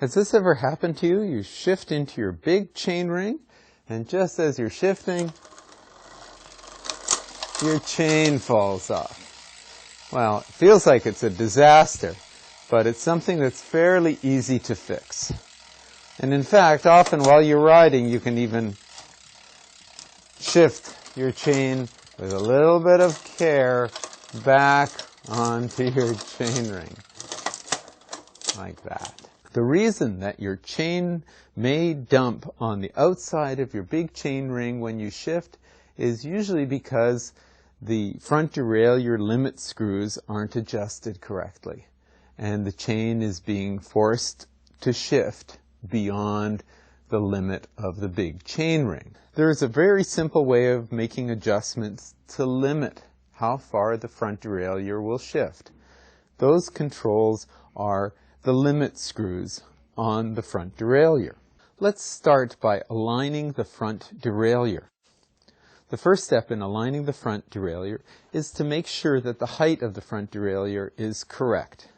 Has this ever happened to you? You shift into your big chain ring, and just as you're shifting, your chain falls off. Well, it feels like it's a disaster, but it's something that's fairly easy to fix. And in fact, often while you're riding, you can even shift your chain with a little bit of care back onto your chain ring, like that. The reason that your chain may dump on the outside of your big chain ring when you shift is usually because the front derailleur limit screws aren't adjusted correctly, and the chain is being forced to shift beyond the limit of the big chain ring. There is a very simple way of making adjustments to limit how far the front derailleur will shift. Those controls are the limit screws on the front derailleur. Let's start by aligning the front derailleur. The first step in aligning the front derailleur is to make sure that the height of the front derailleur is correct.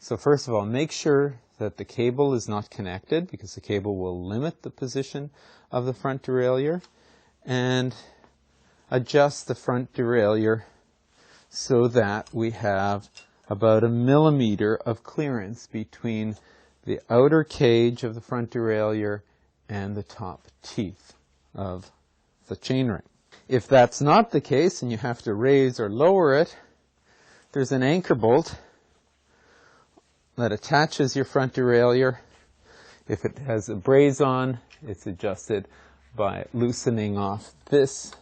So first of all, make sure that the cable is not connected, because the cable will limit the position of the front derailleur, and adjust the front derailleur so that we have about 1 millimeter of clearance between the outer cage of the front derailleur and the top teeth of the chainring. If that's not the case and you have to raise or lower it, there's an anchor bolt that attaches your front derailleur. If it has a braze on, it's adjusted by loosening off this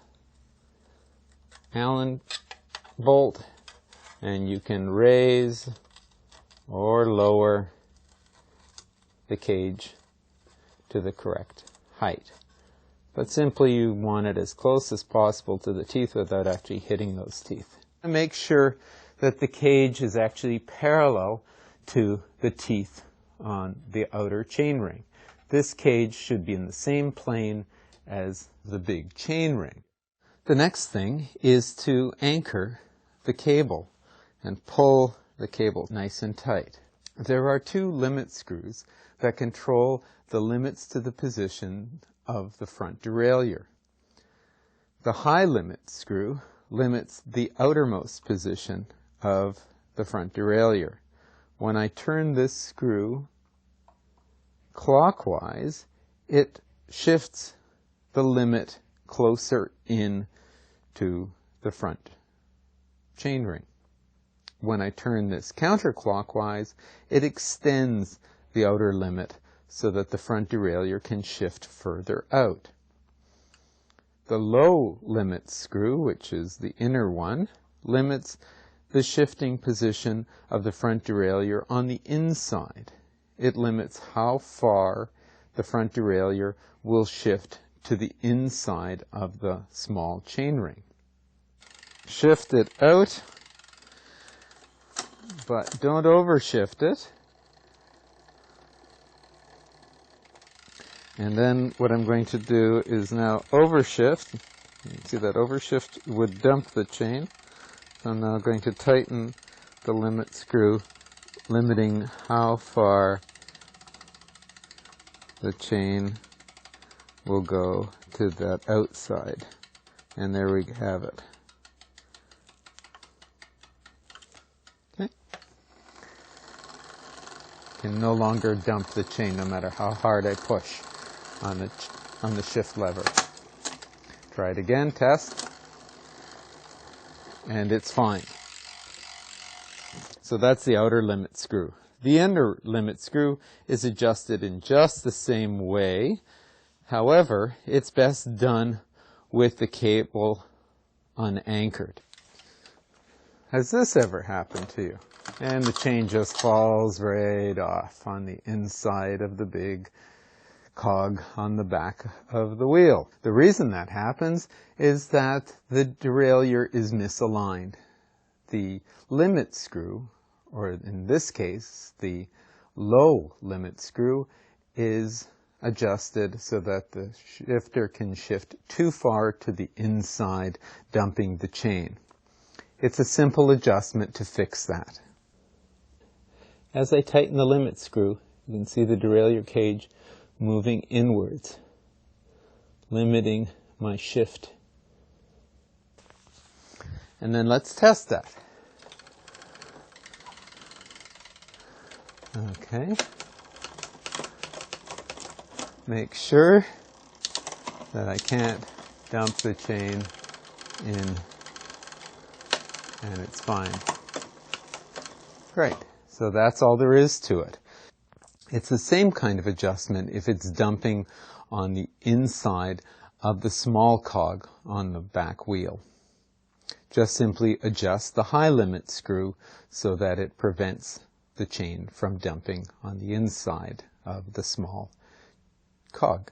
Allen bolt, and you can raise or lower the cage to the correct height. But simply you want it as close as possible to the teeth without actually hitting those teeth. And make sure that the cage is actually parallel to the teeth on the outer chainring. This cage should be in the same plane as the big chainring. The next thing is to anchor the cable and pull the cable nice and tight. There are 2 limit screws that control the limits to the position of the front derailleur. The high limit screw limits the outermost position of the front derailleur. When I turn this screw clockwise, it shifts the limit closer in to the front chainring. When I turn this counterclockwise, it extends the outer limit so that the front derailleur can shift further out. The low limit screw, which is the inner one, limits the shifting position of the front derailleur on the inside. It limits how far the front derailleur will shift to the inside of the small chainring. Shift it out, but don't overshift it. And then what I'm going to do is now overshift. You can see that overshift would dump the chain. So I'm now going to tighten the limit screw, limiting how far the chain will go to that outside. And there we have it. Okay. Can no longer dump the chain no matter how hard I push on the shift lever. Try it again, test, and it's fine. So that's the outer limit screw. The inner limit screw is adjusted in just the same way. However, it's best done with the cable unanchored. Has this ever happened to you? And the chain just falls right off on the inside of the big cog on the back of the wheel. The reason that happens is that the derailleur is misaligned. The limit screw, or in this case, the low limit screw, is adjusted so that the shifter can shift too far to the inside, dumping the chain. It's a simple adjustment to fix that. As I tighten the limit screw, you can see the derailleur cage moving inwards, limiting my shift. And then let's test that. Okay. Make sure that I can't dump the chain in, and it's fine. Great. So that's all there is to it. It's the same kind of adjustment if it's dumping on the inside of the small cog on the back wheel. Just simply adjust the high limit screw so that it prevents the chain from dumping on the inside of the small cog.